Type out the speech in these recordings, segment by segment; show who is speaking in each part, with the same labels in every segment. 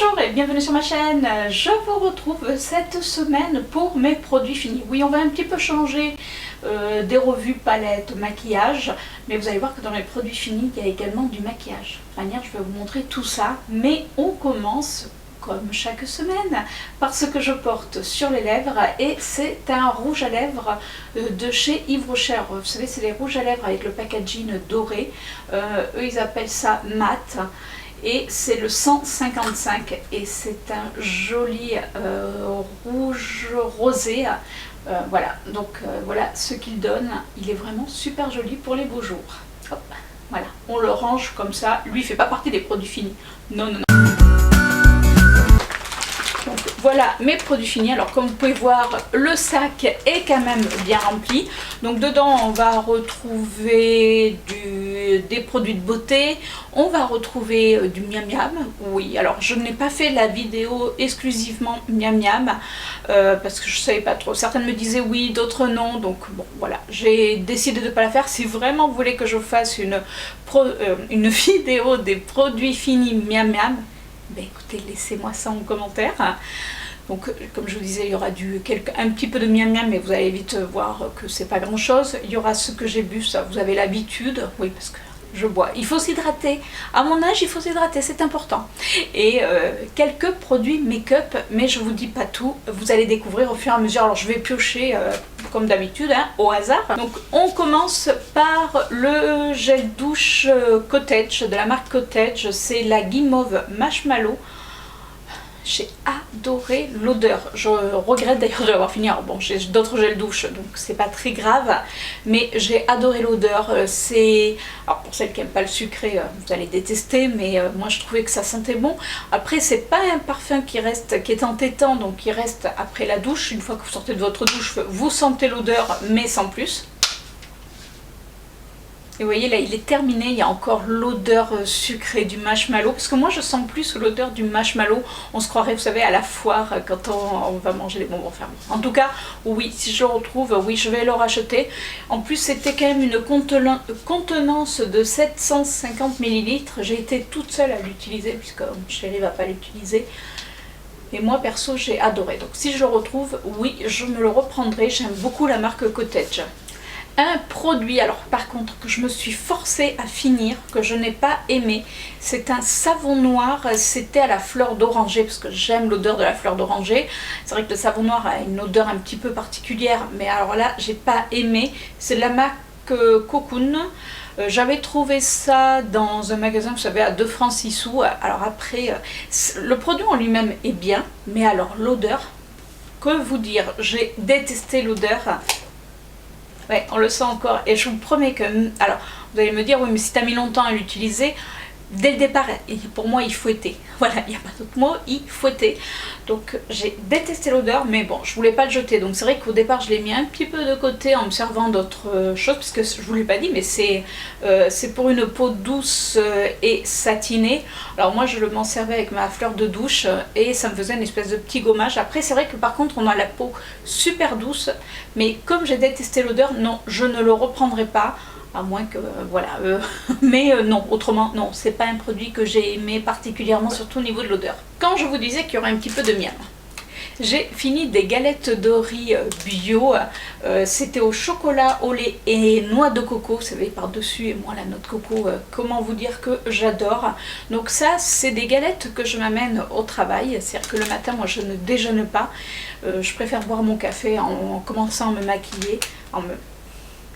Speaker 1: Bonjour et bienvenue sur ma chaîne. Je vous retrouve cette semaine pour mes produits finis. Oui, on va un petit peu changer des revues palettes maquillage, mais vous allez voir que dans mes produits finis, il y a également du maquillage. De toute manière, je vais vous montrer tout ça, mais on commence comme chaque semaine par ce que je porte sur les lèvres, et c'est un rouge à lèvres de chez Yves Rocher. Vous savez, c'est les rouges à lèvres avec le packaging doré. Eux, ils appellent ça mat. Et c'est le 155 et c'est un joli rouge rosé. Voilà, donc voilà ce qu'il donne. Il est vraiment super joli pour les beaux jours. Hop, voilà, on le range comme ça. Lui, il fait pas partie des produits finis. Non, non, non. Donc, voilà mes produits finis. Alors comme vous pouvez voir, le sac est quand même bien rempli. Donc dedans on va retrouver des produits de beauté, on va retrouver du miam miam. Oui, alors je n'ai pas fait la vidéo exclusivement miam miam parce que je ne savais pas trop. Certaines me disaient oui, d'autres non. Donc bon voilà, j'ai décidé de ne pas la faire. Si vraiment vous voulez que je fasse une vidéo des produits finis miam miam, ben écoutez, laissez-moi ça en commentaire. Donc comme je vous disais, il y aura un petit peu de miam miam, mais vous allez vite voir que c'est pas grand chose. Il y aura ce que j'ai bu, ça vous avez l'habitude, oui, parce que je bois. Il faut s'hydrater, à mon âge il faut s'hydrater, c'est important. Et quelques produits make-up, mais je vous dis pas tout, vous allez découvrir au fur et à mesure. Alors je vais piocher comme d'habitude, hein, au hasard. Donc on commence par le gel douche Cottage, de la marque Cottage, c'est la Guimauve Marshmallow. J'ai adoré l'odeur. Je regrette d'ailleurs de l'avoir fini. Alors bon, j'ai d'autres gels douche, donc c'est pas très grave, mais j'ai adoré l'odeur. C'est, alors pour celles qui n'aiment pas le sucré, vous allez détester, mais moi je trouvais que ça sentait bon. Après, c'est pas un parfum qui est entêtant, donc qui reste après la douche. Une fois que vous sortez de votre douche, vous sentez l'odeur, mais sans plus. Et vous voyez là, il est terminé, il y a encore l'odeur sucrée du marshmallow, parce que moi je sens plus l'odeur du marshmallow. On se croirait, vous savez, à la foire quand on va manger les bonbons. Enfin, en tout cas, oui, si je le retrouve, oui, je vais le racheter. En plus, c'était quand même une contenance de 750 ml. J'ai été toute seule à l'utiliser, puisque mon chéri ne va pas l'utiliser. Et moi, perso, j'ai adoré. Donc si je le retrouve, oui, je me le reprendrai. J'aime beaucoup la marque Cottage. Un produit, alors par contre, que je me suis forcée à finir, que je n'ai pas aimé, c'est un savon noir, c'était à la fleur d'oranger, parce que j'aime l'odeur de la fleur d'oranger. C'est vrai que le savon noir a une odeur un petit peu particulière, mais alors là, j'ai pas aimé. C'est de la marque Cocoon. J'avais trouvé ça dans un magasin, vous savez, à 2 francs 6 sous. Alors après, le produit en lui-même est bien, mais alors l'odeur, que vous dire, j'ai détesté l'odeur. Ouais, on le sent encore, et je vous promets que... Alors, vous allez me dire, oui, mais si tu as mis longtemps à l'utiliser, dès le départ, pour moi, il fouettait. Voilà, il n'y a pas d'autre mot, il fouettait. Donc, j'ai détesté l'odeur, mais bon, je voulais pas le jeter. Donc, c'est vrai qu'au départ, je l'ai mis un petit peu de côté en me servant d'autres choses, parce que je vous l'ai pas dit, mais c'est pour une peau douce et satinée. Alors, moi, je m'en servais avec ma fleur de douche, et ça me faisait une espèce de petit gommage. Après, c'est vrai que par contre, on a la peau super douce, mais comme j'ai détesté l'odeur, non, je ne le reprendrai pas. À moins que, voilà, mais non, autrement, non, c'est pas un produit que j'ai aimé particulièrement, surtout au niveau de l'odeur. Quand je vous disais qu'il y aurait un petit peu de miam, j'ai fini des galettes de riz bio, c'était au chocolat, au lait et noix de coco, vous savez, par-dessus, et moi la noix de coco, comment vous dire que j'adore. Donc ça, c'est des galettes que je m'amène au travail, c'est-à-dire que le matin, moi je ne déjeune pas, je préfère boire mon café en commençant à me maquiller,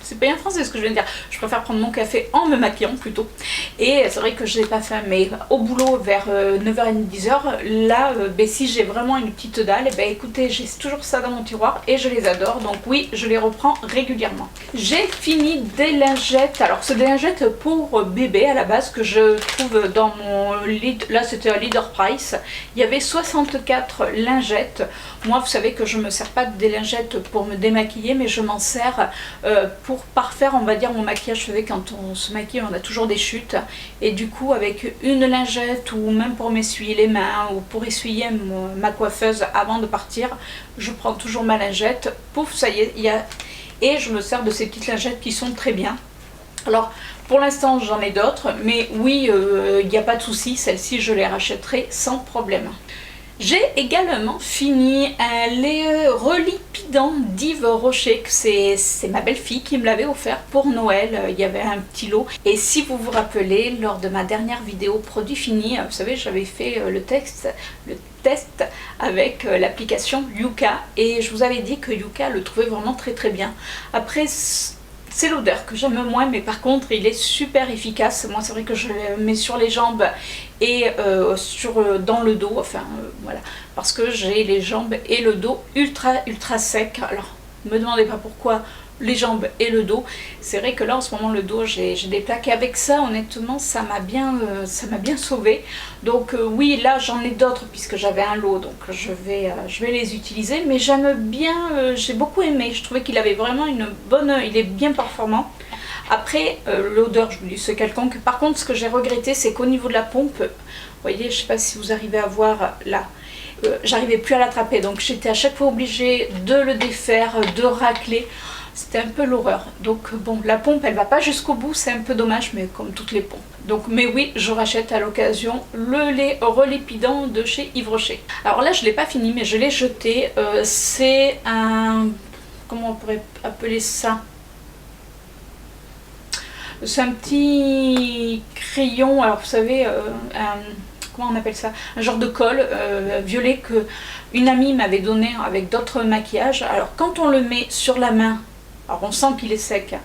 Speaker 1: c'est pas bien français ce que je viens de dire. Je préfère prendre mon café en me maquillant plutôt. Et c'est vrai que je n'ai pas faim. Mais au boulot vers 9h30, 10h, là, si j'ai vraiment une petite dalle, écoutez, j'ai toujours ça dans mon tiroir et je les adore. Donc oui, je les reprends régulièrement. J'ai fini des lingettes. Alors c'est des lingettes pour bébé à la base que je trouve dans mon lead. Là c'était un Leader Price. Il y avait 64 lingettes. Moi vous savez que je me sers pas des lingettes pour me démaquiller, mais je m'en sers pour parfaire, on va dire, mon maquillage. Vous savez, quand on se maquille, on a toujours des chutes. Et du coup, avec une lingette, ou même pour m'essuyer les mains, ou pour essuyer ma coiffeuse avant de partir, je prends toujours ma lingette. Pouf, ça y est, et je me sers de ces petites lingettes qui sont très bien. Alors pour l'instant j'en ai d'autres, mais oui, il n'y a pas de souci, celle-ci je les rachèterai sans problème. J'ai également fini un lait relipidant d'Yves Rocher, que c'est ma belle-fille qui me l'avait offert pour Noël. Il y avait un petit lot. Et si vous vous rappelez, lors de ma dernière vidéo produit fini, vous savez, j'avais fait le test avec l'application Yuka. Et je vous avais dit que Yuka le trouvait vraiment très très bien. Après, c'est l'odeur que j'aime moins, mais par contre il est super efficace. Moi c'est vrai que je le mets sur les jambes et dans le dos, enfin voilà, parce que j'ai les jambes et le dos ultra sec. Alors ne me demandez pas pourquoi les jambes et le dos. C'est vrai que là en ce moment le dos j'ai des plaques, et avec ça honnêtement ça m'a bien sauvé. Donc oui, là j'en ai d'autres puisque j'avais un lot, donc je vais les utiliser, mais j'aime bien, j'ai beaucoup aimé, je trouvais qu'il avait vraiment une bonne, il est bien performant. Après l'odeur, je vous dis, c'est quelconque. Par contre ce que j'ai regretté, c'est qu'au niveau de la pompe, vous voyez, je sais pas si vous arrivez à voir là, j'arrivais plus à l'attraper, donc j'étais à chaque fois obligée de le défaire, de racler. C'était un peu l'horreur. Donc bon, la pompe elle va pas jusqu'au bout, c'est un peu dommage, mais comme toutes les pompes. Donc mais oui, je rachète à l'occasion le lait relipidant de chez Yves Rocher. Alors là je l'ai pas fini, mais je l'ai jeté. C'est un... comment on pourrait appeler ça? C'est un petit crayon, alors vous savez, comment on appelle ça, un genre de colle violet que une amie m'avait donné avec d'autres maquillages. Alors quand on le met sur la main, alors on sent qu'il est sec,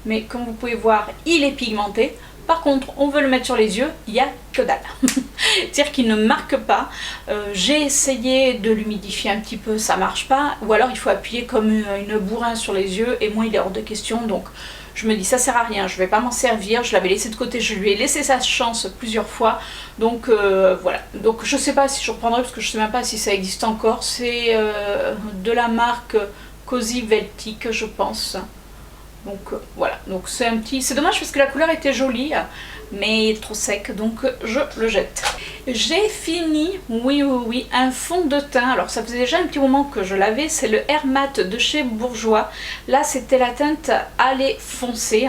Speaker 1: mais comme vous pouvez voir il est pigmenté. Par contre on veut le mettre sur les yeux, il n'y a que dalle. C'est-à-dire qu'il ne marque pas. J'ai essayé de l'humidifier un petit peu, ça marche pas, ou alors il faut appuyer comme une bourrin sur les yeux, et moi il est hors de question, donc je me dis ça sert à rien, je vais pas m'en servir. Je l'avais laissé de côté, je lui ai laissé sa chance plusieurs fois, donc voilà. Donc je sais pas si je reprendrai, parce que je sais même pas si ça existe encore. C'est de la marque Cozy Veltic, je pense. Donc voilà, donc c'est un petit... C'est dommage parce que la couleur était jolie, mais trop sec, donc je le jette. J'ai fini, oui, un fond de teint. Alors ça faisait déjà un petit moment que je l'avais, c'est le Air Matte de chez Bourjois. Là c'était la teinte allée foncée.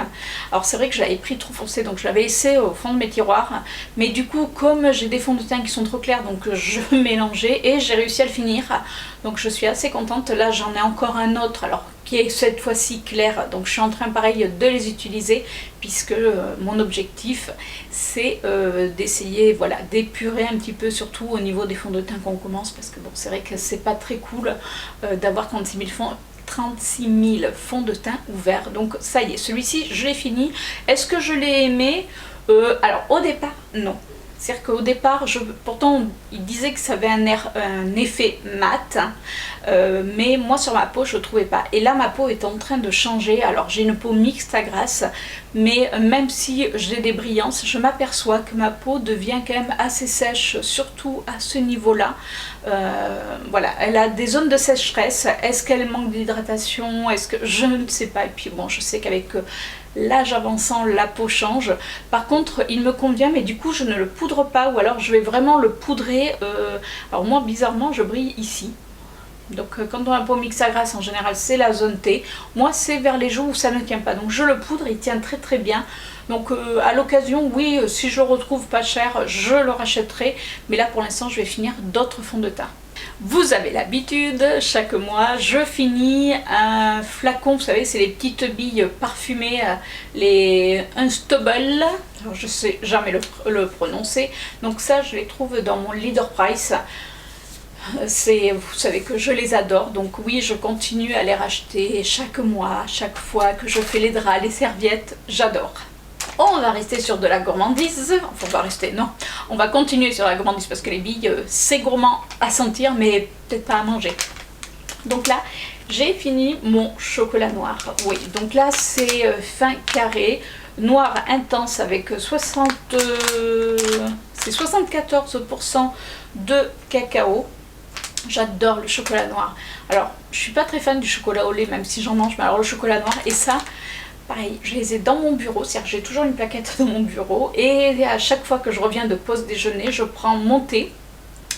Speaker 1: Alors c'est vrai que je l'avais pris trop foncé, donc je l'avais laissé au fond de mes tiroirs. Mais du coup, comme j'ai des fonds de teint qui sont trop clairs, donc je mélangeais et j'ai réussi à le finir. Donc je suis assez contente. Là j'en ai encore un autre, alors qui est cette fois-ci clair, donc je suis en train pareil de les utiliser, puisque mon objectif c'est d'essayer, voilà, d'épurer un petit peu, surtout au niveau des fonds de teint qu'on commence, parce que bon, c'est vrai que c'est pas très cool d'avoir 36 000 fonds de teint ouverts. Donc ça y est, celui-ci je l'ai fini. Est-ce que je l'ai aimé? Alors au départ non. C'est-à-dire qu'au départ, pourtant il disait que ça avait un effet mat, mais moi sur ma peau je ne trouvais pas. Et là ma peau est en train de changer. Alors j'ai une peau mixte à grasse, mais même si j'ai des brillances, je m'aperçois que ma peau devient quand même assez sèche, surtout à ce niveau-là. Voilà, elle a des zones de sécheresse. Est-ce qu'elle manque d'hydratation? Est-ce que je ne sais pas. Et puis bon, je sais qu'avec l'âge avançant, la peau change. Par contre, il me convient, mais du coup, je ne le poudre pas, ou alors je vais vraiment le poudrer. Alors moi, bizarrement, je brille ici. Donc quand on a la peau mixte à grasse, en général, c'est la zone T. Moi, c'est vers les joues où ça ne tient pas. Donc je le poudre, il tient très très bien. Donc à l'occasion, oui, si je le retrouve pas cher, je le rachèterai. Mais là, pour l'instant, je vais finir d'autres fonds de teint. Vous avez l'habitude, chaque mois je finis un flacon, vous savez c'est les petites billes parfumées, les Unstable, alors je sais jamais le prononcer, donc ça je les trouve dans mon Leader Price. Vous savez que je les adore, donc oui je continue à les racheter chaque mois, chaque fois que je fais les draps, les serviettes, j'adore. On va rester sur de la gourmandise, enfin on va rester, non, on va continuer sur la gourmandise parce que les billes c'est gourmand à sentir mais peut-être pas à manger. Donc là j'ai fini mon chocolat noir, oui, donc là c'est fin carré, noir intense avec 74% de cacao. J'adore le chocolat noir. Alors je suis pas très fan du chocolat au lait même si j'en mange, mais alors le chocolat noir et ça... Pareil, je les ai dans mon bureau, c'est-à-dire que j'ai toujours une plaquette dans mon bureau et à chaque fois que je reviens de pause déjeuner, je prends mon thé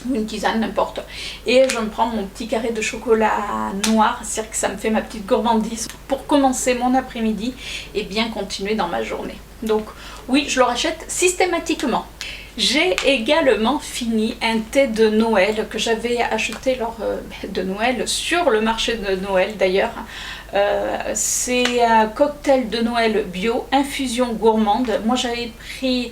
Speaker 1: ou une tisane, n'importe. Et je me prends mon petit carré de chocolat noir, c'est-à-dire que ça me fait ma petite gourmandise pour commencer mon après-midi et bien continuer dans ma journée. Donc oui, je le rachète systématiquement. J'ai également fini un thé de Noël que j'avais acheté lors de Noël, sur le marché de Noël d'ailleurs. C'est un cocktail de Noël bio, infusion gourmande. Moi j'avais pris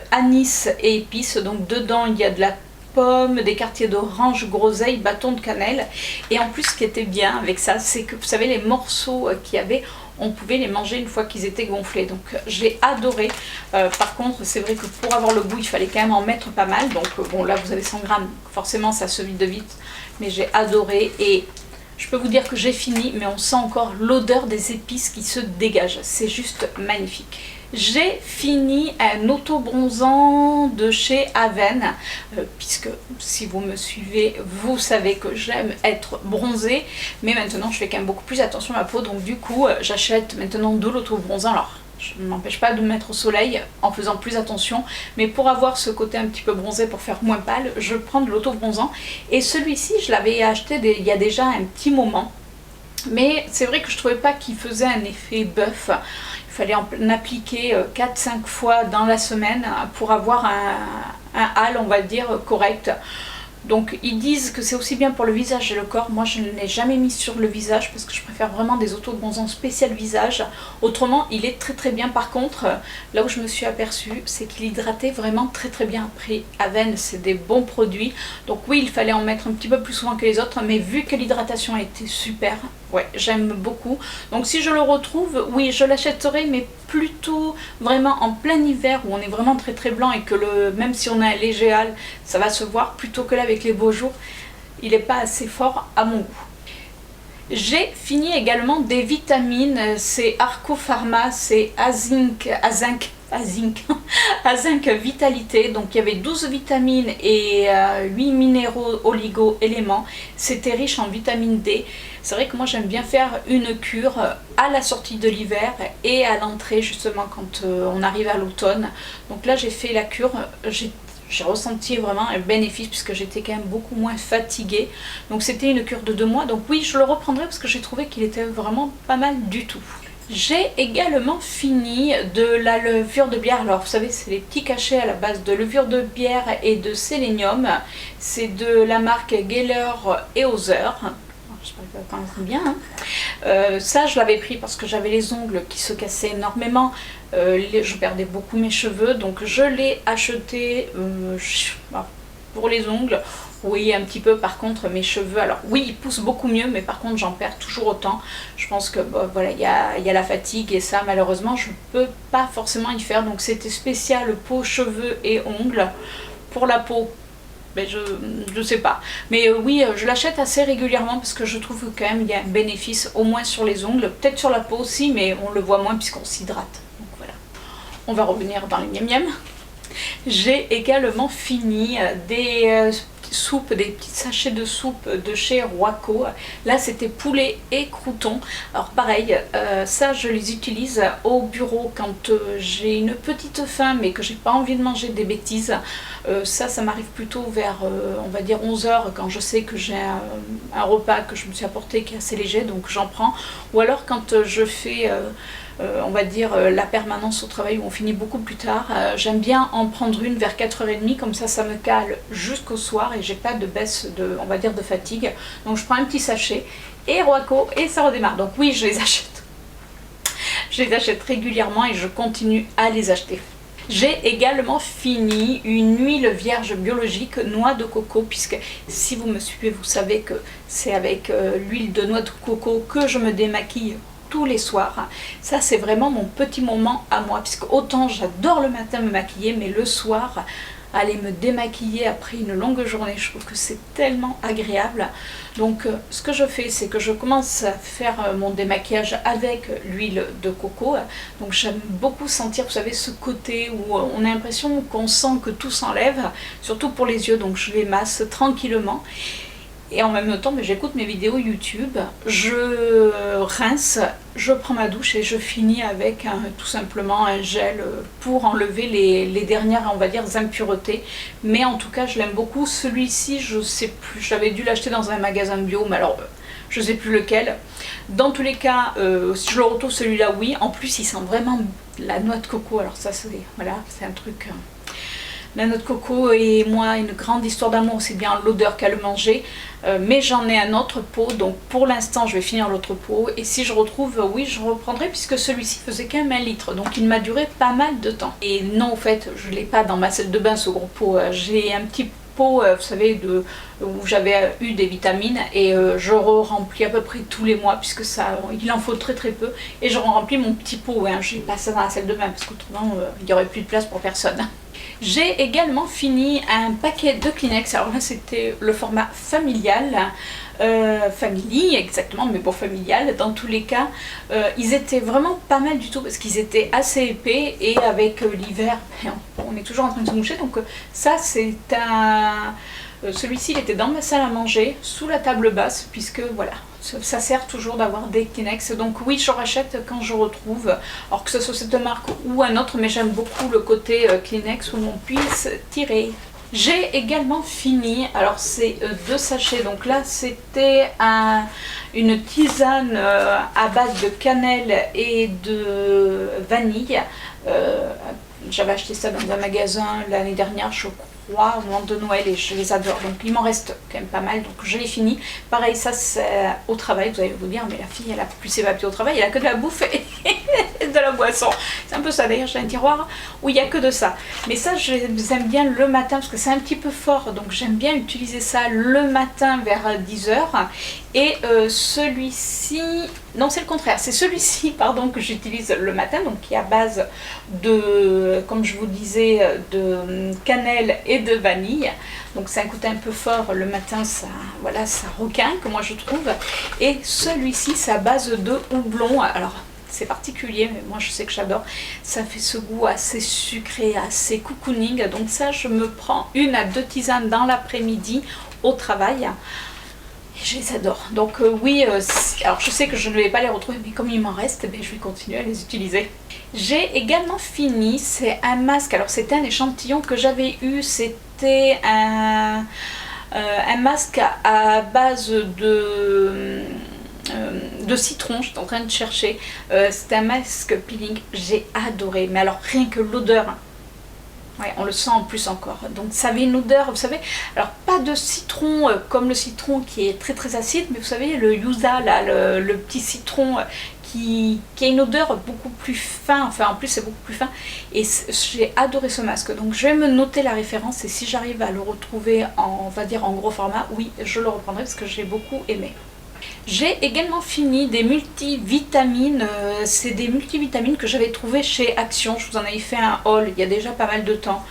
Speaker 1: anis et épices, donc dedans il y a de la pomme, des quartiers d'orange, groseille, bâton de cannelle. Et en plus ce qui était bien avec ça, c'est que vous savez les morceaux qu'il y avait, on pouvait les manger une fois qu'ils étaient gonflés. Donc j'ai adoré. Par contre c'est vrai que pour avoir le goût il fallait quand même en mettre pas mal. Donc bon là vous avez 100 grammes, forcément ça se vide vite. Mais j'ai adoré et je peux vous dire que j'ai fini, mais on sent encore l'odeur des épices qui se dégage. C'est juste magnifique. J'ai fini un auto-bronzant de chez Aven, puisque si vous me suivez, vous savez que j'aime être bronzée, mais maintenant je fais quand même beaucoup plus attention à ma peau, donc du coup j'achète maintenant de l'auto-bronzant. Alors je ne m'empêche pas de me mettre au soleil en faisant plus attention, mais pour avoir ce côté un petit peu bronzé, pour faire moins pâle, je prends de l'auto-bronzant. Et celui-ci je l'avais acheté il y a déjà un petit moment, mais c'est vrai que je trouvais pas qu'il faisait un effet bœuf. Il fallait en appliquer 4-5 fois dans la semaine pour avoir un hâle, on va dire, correct. Donc ils disent que c'est aussi bien pour le visage et le corps. Moi je ne l'ai jamais mis sur le visage parce que je préfère vraiment des auto-bronzants spécial visage. Autrement il est très très bien. Par contre là où je me suis aperçue, c'est qu'il hydratait vraiment très très bien. Après Aven c'est des bons produits, donc oui il fallait en mettre un petit peu plus souvent que les autres, mais vu que l'hydratation était super, ouais j'aime beaucoup. Donc si je le retrouve, oui je l'achèterai, mais plutôt vraiment en plein hiver où on est vraiment très très blanc et que même si on a un léger hâle ça va se voir, plutôt que là avec les beaux jours il n'est pas assez fort à mon goût. J'ai fini également des vitamines, c'est Arco Pharma, c'est Azinc Vitalité, donc il y avait 12 vitamines et 8 minéraux oligo-éléments, c'était riche en vitamine D. C'est vrai que moi j'aime bien faire une cure à la sortie de l'hiver et à l'entrée justement quand on arrive à l'automne. Donc là j'ai fait la cure, j'ai ressenti vraiment un bénéfice puisque j'étais quand même beaucoup moins fatiguée. Donc c'était une cure de 2 mois, donc oui je le reprendrai parce que j'ai trouvé qu'il était vraiment pas mal du tout. J'ai également fini de la levure de bière. Alors vous savez c'est les petits cachets à la base de levure de bière et de sélénium. C'est de la marque Geller et Hauser. J'espère que ça va bien. Hein. Ça je l'avais pris parce que j'avais les ongles qui se cassaient énormément. Je perdais beaucoup mes cheveux, donc je l'ai acheté pour les ongles. Oui, un petit peu. Par contre mes cheveux, alors oui ils poussent beaucoup mieux, mais par contre j'en perds toujours autant. Je pense que voilà, il y a la fatigue et ça malheureusement je peux pas forcément y faire. Donc c'était spécial peau, cheveux et ongles. Pour la peau, mais je sais pas, mais oui je l'achète assez régulièrement parce que je trouve que quand même il y a un bénéfice, au moins sur les ongles, peut-être sur la peau aussi, mais on le voit moins puisqu'on s'hydrate. Donc voilà, on va revenir dans les miam miam. J'ai également fini des soupes, des petits sachets de soupe de chez Roico. Là c'était poulet et croûtons. Alors pareil, ça je les utilise au bureau quand j'ai une petite faim mais que j'ai pas envie de manger des bêtises. Ça m'arrive plutôt vers on va dire 11 h quand je sais que j'ai un repas que je me suis apporté qui est assez léger, donc j'en prends. Ou alors quand je fais on va dire la permanence au travail où on finit beaucoup plus tard, j'aime bien en prendre une vers 4h30, comme ça me cale jusqu'au soir et j'ai pas de baisse de, on va dire, de fatigue. Donc je prends un petit sachet et Roico et ça redémarre. Donc oui je les achète. Je les achète régulièrement et je continue à les acheter. J'ai également fini une huile vierge biologique noix de coco, puisque si vous me suivez vous savez que c'est avec l'huile de noix de coco que je me démaquille tous les soirs. Ça c'est vraiment mon petit moment à moi, puisque autant j'adore le matin me maquiller, mais le soir aller me démaquiller après une longue journée, je trouve que c'est tellement agréable. Donc ce que je fais, c'est que je commence à faire mon démaquillage avec l'huile de coco. Donc j'aime beaucoup sentir, vous savez, ce côté où on a l'impression qu'on sent que tout s'enlève, surtout pour les yeux, donc je les masse tranquillement. et en même temps j'écoute mes vidéos YouTube, je rince, je prends ma douche et je finis avec tout simplement un gel pour enlever les dernières, on va dire, impuretés. Mais en tout cas je l'aime beaucoup. Celui-ci, je sais plus, j'avais dû l'acheter dans un magasin bio, mais alors je sais plus lequel. Dans tous les cas, si je le retrouve, celui-là, oui. En plus il sent vraiment la noix de coco, alors ça c'est, voilà, c'est un truc... La noix de coco et moi, une grande histoire d'amour, c'est bien l'odeur qu'à le manger. Mais j'en ai un autre pot, donc pour l'instant je vais finir l'autre pot. Et si je retrouve, oui, je reprendrai, puisque celui-ci faisait quand même 1 litre. Donc il m'a duré pas mal de temps. Et non, en fait, je ne l'ai pas dans ma salle de bain, ce gros pot. J'ai un petit pot, vous savez, où j'avais eu des vitamines. Et je remplis à peu près tous les mois, puisque ça, il en faut très très peu. Et je remplis mon petit pot, hein. Je n'ai pas ça dans la salle de bain, parce qu'autrement, il n'y aurait plus de place pour personne. J'ai également fini un paquet de Kleenex. Alors là c'était le format familial, family exactement, mais bon, familial dans tous les cas. Ils étaient vraiment pas mal du tout, parce qu'ils étaient assez épais, et avec l'hiver on est toujours en train de se moucher. Donc ça c'est un... celui-ci il était dans ma salle à manger, sous la table basse, puisque voilà, ça sert toujours d'avoir des Kleenex. Donc oui, je rachète quand je retrouve, alors que ce soit cette marque ou un autre, mais j'aime beaucoup le côté Kleenex où on puisse tirer. J'ai également fini, alors c'est 2 sachets, donc là c'était une tisane à base de cannelle et de vanille. J'avais acheté ça dans un magasin l'année dernière, je crois, au moment de Noël, et je les adore. Donc il m'en reste quand même pas mal, donc je l'ai fini. Pareil, ça c'est au travail, vous allez vous dire, mais la fille elle a plus ses papiers au travail, elle a que de la bouffe et de la boisson. C'est un peu ça, d'ailleurs j'ai un tiroir où il n'y a que de ça. Mais ça j'aime bien le matin, parce que c'est un petit peu fort, donc j'aime bien utiliser ça le matin vers 10 h. Et celui-ci, non c'est le contraire, c'est celui-ci pardon que j'utilise le matin, donc qui est à base de, comme je vous disais, de cannelle et de vanille. Donc c'est un côté un peu fort le matin, ça, voilà, ça requinque moi je trouve. Et celui-ci c'est à base de houblon. Alors c'est particulier, mais moi je sais que j'adore. Ça fait ce goût assez sucré, assez cocooning. Donc ça, je me prends 1 à 2 tisanes dans l'après-midi au travail. Je les adore. Donc oui, alors je sais que je ne vais pas les retrouver, mais comme il m'en reste, je vais continuer à les utiliser. J'ai également fini, c'est un masque. Alors c'était un échantillon que j'avais eu, c'était un masque à base de citron, j'étais en train de chercher. C'était un masque peeling, j'ai adoré, mais alors rien que l'odeur. Ouais, on le sent en plus encore. Donc ça avait une odeur, vous savez, alors pas de citron comme le citron qui est très très acide, mais vous savez le yuza là, le petit citron qui a une odeur beaucoup plus fin, enfin en plus c'est beaucoup plus fin, et j'ai adoré ce masque. Donc je vais me noter la référence, et si j'arrive à le retrouver en, on va dire en gros format, oui je le reprendrai parce que j'ai beaucoup aimé. J'ai également fini des multivitamines, c'est des multivitamines que j'avais trouvé chez Action. Je vous en avais fait un haul il y a déjà pas mal de temps.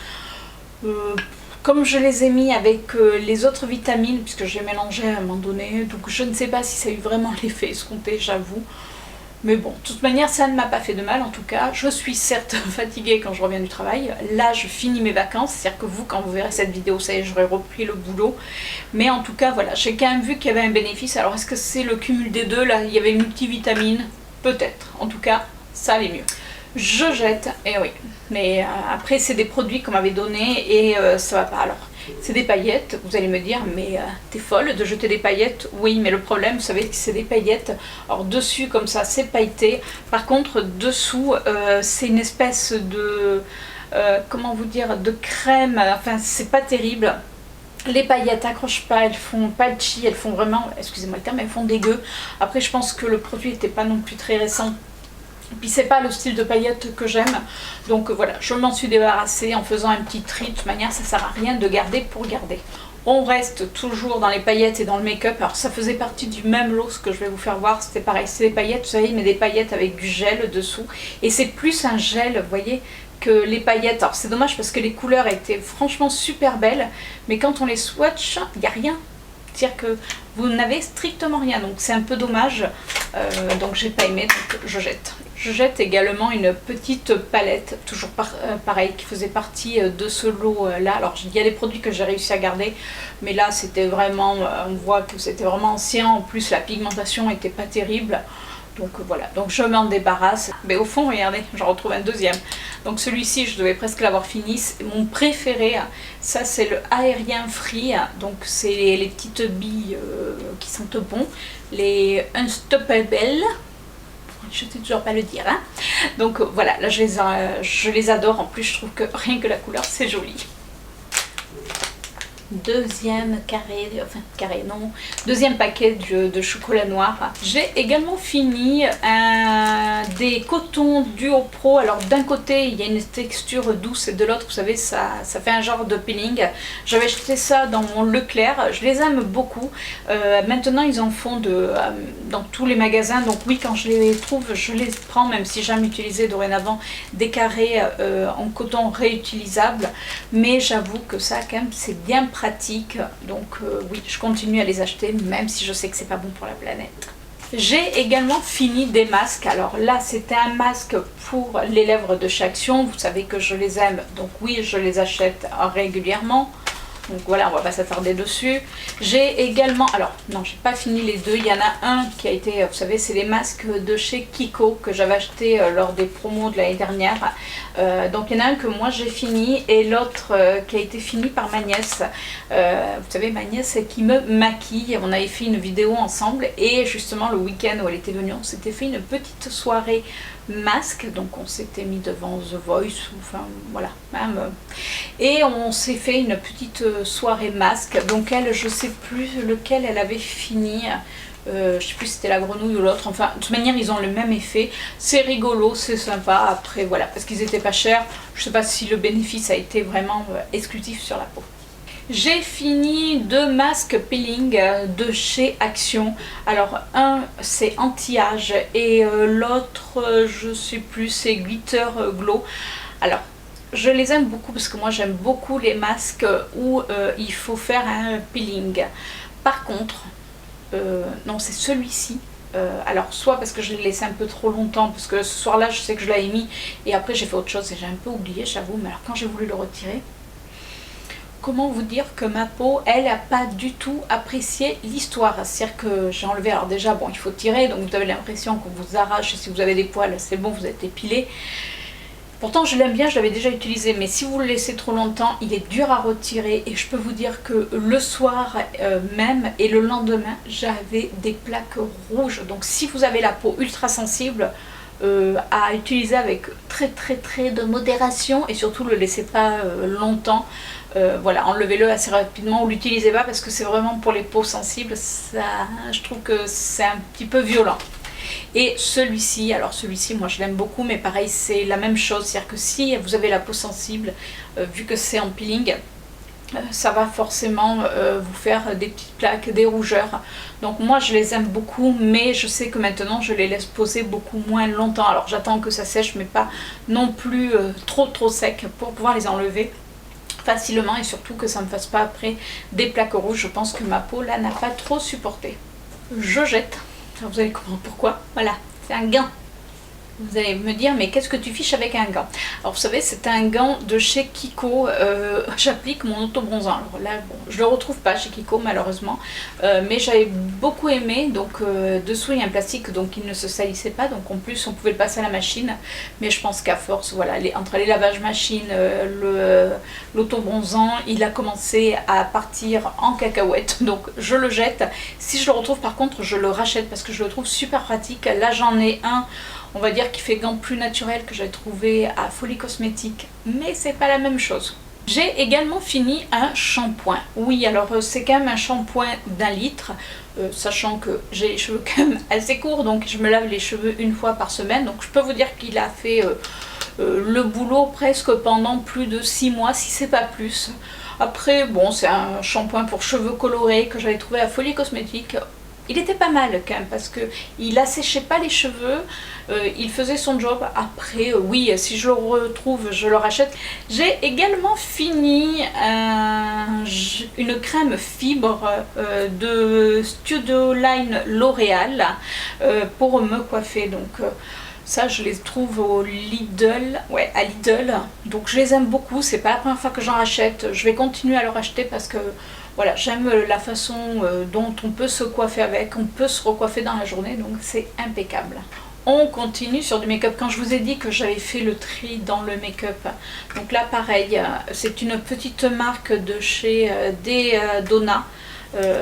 Speaker 1: Comme je les ai mis avec les autres vitamines, puisque j'ai mélangé à un moment donné, donc je ne sais pas si ça a eu vraiment l'effet escompté, j'avoue. Mais bon, de toute manière, ça ne m'a pas fait de mal en tout cas. Je suis certes fatiguée quand je reviens du travail. Là, je finis mes vacances. C'est-à-dire que vous, quand vous verrez cette vidéo, ça y est, j'aurai repris le boulot. Mais en tout cas, voilà, j'ai quand même vu qu'il y avait un bénéfice. Alors, est-ce que c'est le cumul des deux? Là, il y avait multivitamines. Peut-être. En tout cas, ça allait mieux. Je jette, et oui. Mais après, c'est des produits qu'on m'avait donnés et ça va pas. Alors, c'est des paillettes, vous allez me dire, mais t'es folle de jeter des paillettes? Oui, mais le problème, vous savez que c'est des paillettes. Alors dessus, comme ça, c'est pailleté. Par contre, dessous, c'est une espèce de, comment vous dire, de crème. Enfin, c'est pas terrible. Les paillettes accrochent pas, elles font patchy, elles font vraiment, excusez-moi le terme, elles font dégueu. Après, je pense que le produit n'était pas non plus très récent. Et puis c'est pas le style de paillettes que j'aime, donc voilà, je m'en suis débarrassée en faisant un petit tri. De toute manière, ça sert à rien de garder pour garder. On reste toujours dans les paillettes et dans le make-up. Alors ça faisait partie du même lot, ce que je vais vous faire voir, c'était pareil, c'est des paillettes, vous savez, mais des paillettes avec du gel dessous. Et c'est plus un gel, vous voyez, que les paillettes. Alors c'est dommage parce que les couleurs étaient franchement super belles, mais quand on les swatch, il n'y a rien. C'est-à-dire que vous n'avez strictement rien, donc c'est un peu dommage. Donc j'ai pas aimé, donc je jette. Je jette également une petite palette, toujours pareil, qui faisait partie de ce lot là. Alors il y a des produits que j'ai réussi à garder, mais là c'était vraiment, on voit que c'était vraiment ancien, en plus la pigmentation n'était pas terrible. Donc voilà, donc je m'en débarrasse. Mais au fond, regardez, j'en retrouve un deuxième. Donc celui-ci, je devais presque l'avoir fini. Mon préféré, ça c'est le Aérien Free. Donc c'est les petites billes qui sentent bon. Les Unstoppable. Je ne sais toujours pas le dire. Hein. Donc voilà, là je les adore. En plus, je trouve que rien que la couleur, c'est joli. Deuxième deuxième paquet de chocolat noir. J'ai également fini des cotons Duo Pro. Alors d'un côté il y a une texture douce et de l'autre, vous savez, ça fait un genre de peeling. J'avais acheté ça dans mon Leclerc, je les aime beaucoup. Maintenant ils en font dans tous les magasins, donc oui, quand je les trouve je les prends, même si j'aime utiliser dorénavant des carrés en coton réutilisable. Mais j'avoue que ça quand même c'est bien pratique, donc oui, je continue à les acheter même si je sais que c'est pas bon pour la planète. J'ai également fini des masques. Alors là c'était un masque pour les lèvres de chez Action, vous savez que je les aime, donc oui, je les achète régulièrement. Donc voilà, on va pas s'attarder dessus. J'ai également, alors non, j'ai pas fini les deux. Il y en a un qui a été, vous savez, c'est les masques de chez Kiko que j'avais acheté lors des promos de l'année dernière. Donc il y en a un que moi j'ai fini et l'autre qui a été fini par ma nièce. Vous savez, ma nièce qui me maquille. On avait fait une vidéo ensemble et justement le week-end où elle était venue, on s'était fait une petite soirée masque, donc on s'était mis devant The Voice, enfin voilà, même, et on s'est fait une petite soirée masque. Donc elle, je sais plus lequel elle avait fini, je sais plus si c'était la grenouille ou l'autre, enfin de toute manière ils ont le même effet, c'est rigolo, c'est sympa. Après voilà, parce qu'ils étaient pas chers, je sais pas si le bénéfice a été vraiment exclusif sur la peau. J'ai fini 2 masques peeling de chez Action. Alors un c'est anti-âge et l'autre je sais plus, c'est Glitter Glow. Alors je les aime beaucoup parce que moi j'aime beaucoup les masques où il faut faire un peeling. Par contre, non, c'est celui-ci. Alors soit parce que je l'ai laissé un peu trop longtemps, parce que ce soir là je sais que je l'avais mis et après j'ai fait autre chose et j'ai un peu oublié, j'avoue. Mais alors quand j'ai voulu le retirer, comment vous dire que ma peau, elle n'a pas du tout apprécié l'histoire. C'est-à-dire que j'ai enlevé, alors déjà, bon, il faut tirer, donc vous avez l'impression qu'on vous arrache, et si vous avez des poils, c'est bon, vous êtes épilé. Pourtant, je l'aime bien, je l'avais déjà utilisé, mais si vous le laissez trop longtemps, il est dur à retirer, et je peux vous dire que le soir même, et le lendemain, j'avais des plaques rouges. Donc si vous avez la peau ultra sensible, à utiliser avec très de modération, et surtout le laissez pas longtemps. Voilà, enlevez-le assez rapidement ou l'utilisez pas parce que c'est vraiment pour les peaux sensibles, ça, je trouve que c'est un petit peu violent. Et celui-ci, alors celui-ci moi je l'aime beaucoup, mais pareil c'est la même chose, c'est-à-dire que si vous avez la peau sensible, vu que c'est en peeling, ça va forcément vous faire des petites plaques, des rougeurs. Donc moi je les aime beaucoup, mais je sais que maintenant je les laisse poser beaucoup moins longtemps. Alors j'attends que ça sèche, mais pas non plus trop sec pour pouvoir les enlever facilement, et surtout que ça ne me fasse pas après des plaques rouges. Je pense que ma peau là n'a pas trop supporté. Je jette. Alors vous allez comprendre pourquoi. Voilà, c'est un gant. Vous allez me dire, mais qu'est-ce que tu fiches avec un gant? Alors vous savez, c'est un gant de chez Kiko, j'applique mon auto-bronzant. Alors là, bon, je le retrouve pas chez Kiko malheureusement, mais j'avais beaucoup aimé. Donc dessous il y a un plastique, donc il ne se salissait pas, donc en plus on pouvait le passer à la machine. Mais je pense qu'à force, voilà, entre les lavages machine, l'auto-bronzant, il a commencé à partir en cacahuète, donc je le jette. Si je le retrouve par contre, je le rachète parce que je le trouve super pratique. Là j'en ai un, on va dire, qui fait gant plus naturel, que j'ai trouvé à Folie Cosmétique, mais c'est pas la même chose. J'ai également fini un shampoing. Oui, alors c'est quand même un shampoing d'1 litre, sachant que j'ai les cheveux quand même assez courts, donc je me lave les cheveux une fois par semaine, donc je peux vous dire qu'il a fait le boulot presque pendant plus de 6 mois, si c'est pas plus. Après, bon, c'est un shampoing pour cheveux colorés que j'avais trouvé à Folie Cosmétique. Il était pas mal quand même parce que il asséchait pas les cheveux, il faisait son job. Après oui, si je le retrouve je le rachète. J'ai également fini une crème fibre de Studio Line L'Oréal pour me coiffer. Donc Ça, je les trouve au Lidl, ouais, à Lidl. Donc je les aime beaucoup, c'est pas la première fois que j'en rachète. Je vais continuer à le racheter parce que voilà, j'aime la façon dont on peut se coiffer avec, on peut se recoiffer dans la journée, donc c'est impeccable. On continue sur du make-up. Quand je vous ai dit que j'avais fait le tri dans le make-up, donc là pareil, c'est une petite marque de chez Donna.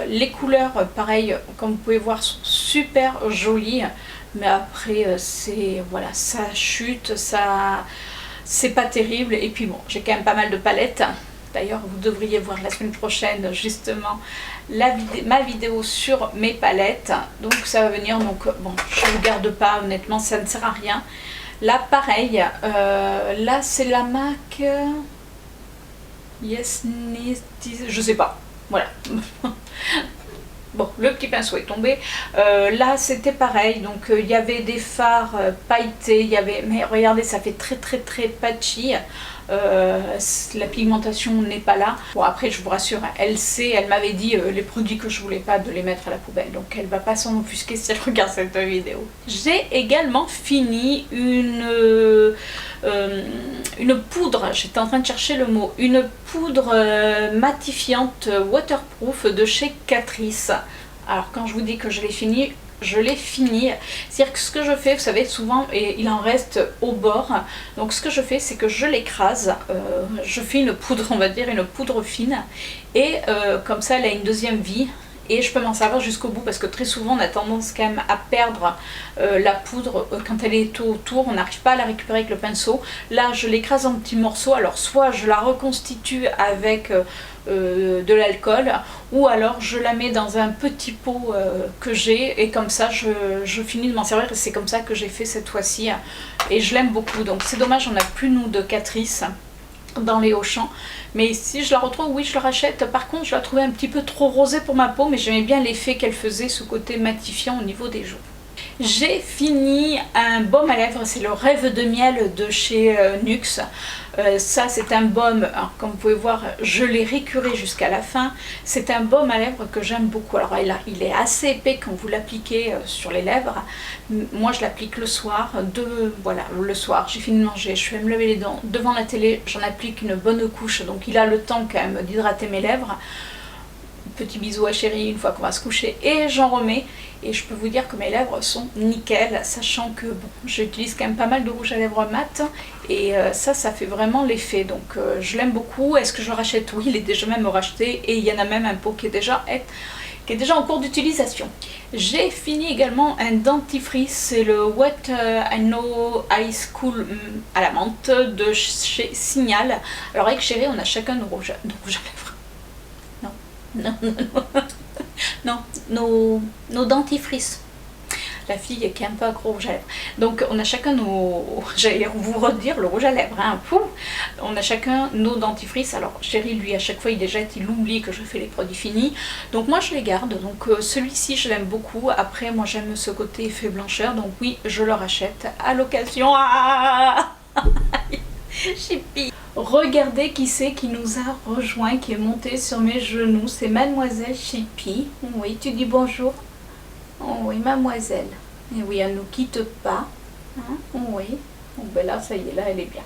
Speaker 1: Les couleurs, pareil, comme vous pouvez voir, sont super jolies. Mais après, c'est voilà, ça chute, ça, c'est pas terrible. Et puis bon, j'ai quand même pas mal de palettes. D'ailleurs, vous devriez voir la semaine prochaine justement ma vidéo sur mes palettes. Donc ça va venir. Donc bon, je ne garde pas, honnêtement, ça ne sert à rien. Là, pareil, là c'est la marque Yes, je sais pas. Voilà. Bon, le petit pinceau est tombé. Là, c'était pareil. Donc, il y avait des fards pailletés. Il y avait... Mais regardez, ça fait très, très, très patchy. La pigmentation n'est pas là. Bon, après, je vous rassure, elle sait, elle m'avait dit les produits que je voulais pas, de les mettre à la poubelle. Donc, elle va pas s'en offusquer si elle regarde cette vidéo. J'ai également fini une poudre, j'étais en train de chercher le mot, une poudre matifiante waterproof de chez Catrice. Alors quand je vous dis que je l'ai fini, c'est-à-dire que ce que je fais, vous savez, souvent il en reste au bord, donc ce que je fais, c'est que je l'écrase, je fais une poudre, on va dire une poudre fine, et comme ça elle a une deuxième vie. Et je peux m'en servir jusqu'au bout parce que très souvent on a tendance quand même à perdre la poudre quand elle est autour, on n'arrive pas à la récupérer avec le pinceau. Là je l'écrase en petits morceaux, alors soit je la reconstitue avec de l'alcool ou alors je la mets dans un petit pot que j'ai et comme ça je finis de m'en servir et c'est comme ça que j'ai fait cette fois-ci et je l'aime beaucoup. Donc c'est dommage, on n'a plus nous de Catrice dans les Auchan, mais si je la retrouve, oui je la rachète. Par contre je la trouvais un petit peu trop rosée pour ma peau, mais j'aimais bien l'effet qu'elle faisait, ce côté matifiant au niveau des joues. J'ai fini un baume à lèvres, c'est le Rêve de miel de chez NYX. Ça c'est un baume, alors, comme vous pouvez voir, je l'ai récuré jusqu'à la fin. C'est un baume à lèvres que j'aime beaucoup. Alors il est assez épais quand vous l'appliquez sur les lèvres. Moi je l'applique le soir, voilà, le soir, j'ai fini de manger, je vais me lever les dents devant la télé, j'en applique une bonne couche, donc il a le temps quand même d'hydrater mes lèvres. Petit bisou à chérie une fois qu'on va se coucher et j'en remets et je peux vous dire que mes lèvres sont nickel, sachant que bon, j'utilise quand même pas mal de rouge à lèvres mat et ça fait vraiment l'effet, donc je l'aime beaucoup. Est-ce que je le rachète? Oui, il est déjà même racheté et il y en a même un pot qui est déjà en cours d'utilisation. J'ai fini également un dentifrice, c'est le What I Know Ice Cool à la menthe de chez Signal. Alors avec chérie on a chacun nos rouges à lèvres. Non, nos dentifrices. La fille qui est un peu accro rouge à lèvres. Donc on a chacun nos... J'allais vous redire le rouge à lèvres. Hein. On a chacun nos dentifrices. Alors chérie, lui, à chaque fois il les jette, il oublie que je fais les produits finis. Donc moi je les garde. Donc celui-ci je l'aime beaucoup. Après moi j'aime ce côté effet blancheur. Donc oui, je le rachète à l'occasion. Ah Chippy. Regardez qui c'est qui nous a rejoint, qui est monté sur mes genoux. C'est Mademoiselle Chippy. Oui, tu dis bonjour. Oh oui, mademoiselle. Et oui, elle ne nous quitte pas. Hein? Oui. Bon, ben là, ça y est, là, elle est bien.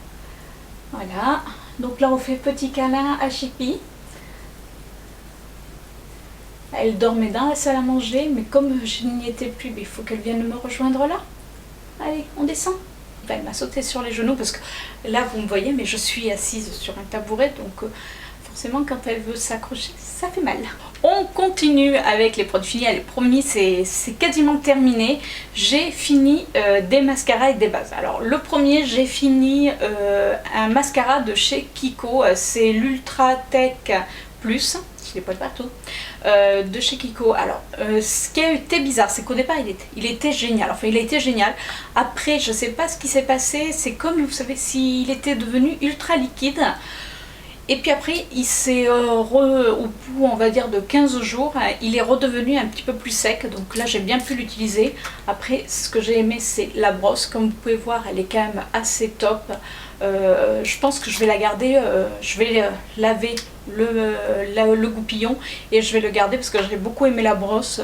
Speaker 1: Voilà. Donc là, on fait petit câlin à Chippy. Elle dormait dans la salle à manger, mais comme je n'y étais plus, il faut qu'elle vienne me rejoindre là. Allez, on descend. Elle m'a sauté sur les genoux parce que là vous me voyez mais je suis assise sur un tabouret, donc forcément quand elle veut s'accrocher ça fait mal. On continue avec les produits finis. Allez, promis, c'est quasiment terminé. J'ai fini des mascaras et des bases. Alors le premier, j'ai fini un mascara de chez Kiko, c'est l'Ultra Tech Plus, je l'ai pas partout, de chez Kiko. Alors ce qui a été bizarre, c'est qu'au départ il était génial, enfin il a été génial. Après je sais pas ce qui s'est passé, c'est comme vous savez s'il était devenu ultra liquide. Et puis après, il s'est, au bout on va dire de 15 jours, il est redevenu un petit peu plus sec. Donc là j'ai bien pu l'utiliser. Après ce que j'ai aimé c'est la brosse. Comme vous pouvez voir elle est quand même assez top. Je pense que je vais la garder, je vais laver le goupillon et je vais le garder parce que j'ai beaucoup aimé la brosse.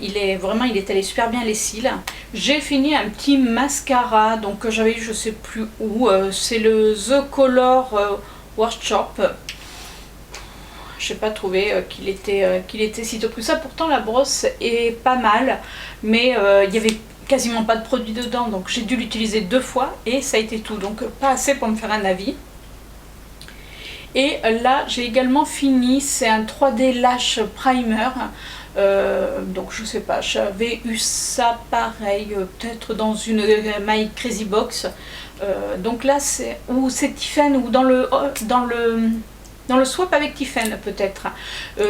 Speaker 1: Il est allé super bien les cils. J'ai fini un petit mascara donc que j'avais eu je sais plus où, c'est le The Color Workshop. J'ai pas trouvé qu'il était si top que ça, pourtant la brosse est pas mal, mais il y avait quasiment pas de produit dedans, donc j'ai dû l'utiliser 2 fois et ça a été tout, donc pas assez pour me faire un avis. Et là j'ai également fini, c'est un 3D Lash Primer, donc je sais pas, j'avais eu ça pareil, peut-être dans une My Crazy Box, donc là c'est Tiffen ou dans le swap avec Tiffen peut-être.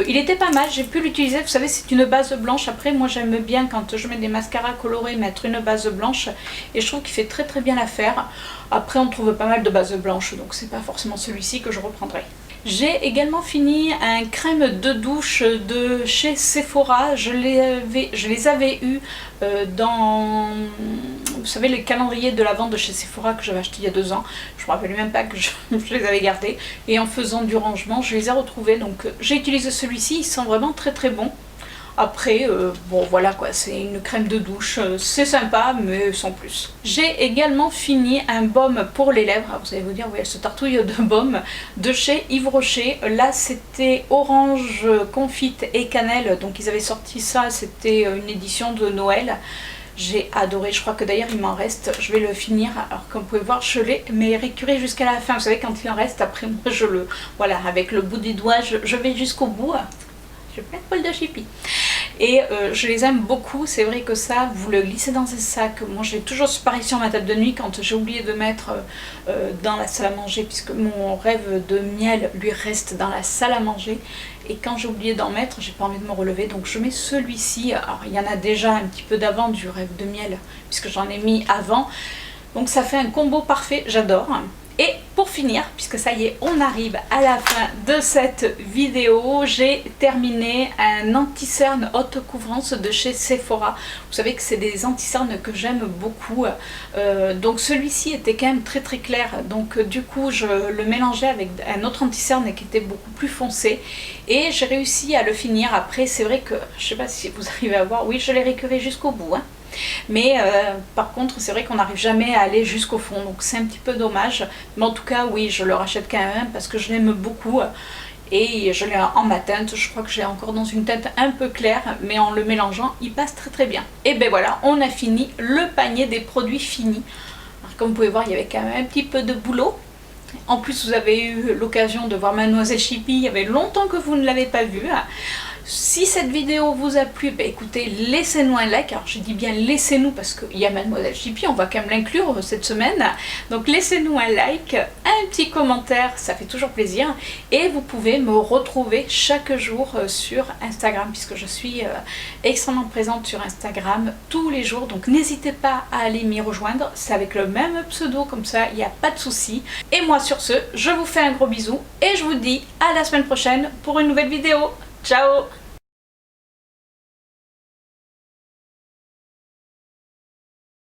Speaker 1: Il était pas mal, j'ai pu l'utiliser, vous savez c'est une base blanche. Après moi j'aime bien quand je mets des mascaras colorés mettre une base blanche et je trouve qu'il fait très bien l'affaire. Après on trouve pas mal de bases blanches donc c'est pas forcément celui-ci que je reprendrai. J'ai également fini un crème de douche de chez Sephora. Je les avais eus dans, vous savez, le calendrier de la vente de chez Sephora que j'avais acheté il y a 2 ans. Je me rappelle même pas que je les avais gardés. Et en faisant du rangement, je les ai retrouvés. Donc j'ai utilisé celui-ci, il sent vraiment très bon. Après, bon voilà quoi, c'est une crème de douche, c'est sympa mais sans plus. J'ai également fini un baume pour les lèvres. Alors, vous allez vous dire, oui elle se tartouille de baume, de chez Yves Rocher. Là c'était orange, confite et cannelle, donc ils avaient sorti ça, c'était une édition de Noël. J'ai adoré, je crois que d'ailleurs il m'en reste, je vais le finir, alors comme vous pouvez voir je l'ai mais récuré jusqu'à la fin, vous savez quand il en reste, après moi je le, voilà, avec le bout des doigts je vais jusqu'au bout. J'ai plein de poils de chipie. Et je les aime beaucoup, c'est vrai que ça, vous le glissez dans un sac. Moi j'ai toujours pareil sur ma table de nuit quand j'ai oublié de mettre dans la salle à manger, puisque mon rêve de miel lui reste dans la salle à manger. Et quand j'ai oublié d'en mettre, j'ai pas envie de me relever, donc je mets celui-ci. Alors il y en a déjà un petit peu d'avant du rêve de miel, puisque j'en ai mis avant. Donc ça fait un combo parfait, j'adore. Et pour finir, puisque ça y est, on arrive à la fin de cette vidéo, j'ai terminé un anti-cerne haute couvrance de chez Sephora. Vous savez que c'est des anti-cernes que j'aime beaucoup. Donc celui-ci était quand même très clair. Donc du coup, je le mélangeais avec un autre anti-cerne qui était beaucoup plus foncé. Et j'ai réussi à le finir. Après, c'est vrai que, je sais pas si vous arrivez à voir, oui, je l'ai récuré jusqu'au bout. Mais par contre c'est vrai qu'on n'arrive jamais à aller jusqu'au fond, donc c'est un petit peu dommage, mais en tout cas oui je le rachète quand même parce que je l'aime beaucoup et je l'ai en ma teinte. Je crois que j'ai encore dans une teinte un peu claire, mais en le mélangeant il passe très bien. Et ben voilà, on a fini le panier des produits finis. Alors, comme vous pouvez voir il y avait quand même un petit peu de boulot. En plus vous avez eu l'occasion de voir Mademoiselle Chippy, il y avait longtemps que vous ne l'avez pas vue. Si cette vidéo vous a plu, bah écoutez, laissez-nous un like. Alors je dis bien laissez-nous parce qu'il y a Mademoiselle Chippy, on va quand même l'inclure cette semaine. Donc laissez-nous un like, un petit commentaire, ça fait toujours plaisir. Et vous pouvez me retrouver chaque jour sur Instagram, puisque je suis extrêmement présente sur Instagram tous les jours. Donc n'hésitez pas à aller m'y rejoindre, c'est avec le même pseudo, comme ça il n'y a pas de souci. Et moi sur ce, je vous fais un gros bisou et je vous dis à la semaine prochaine pour une nouvelle vidéo. Ciao!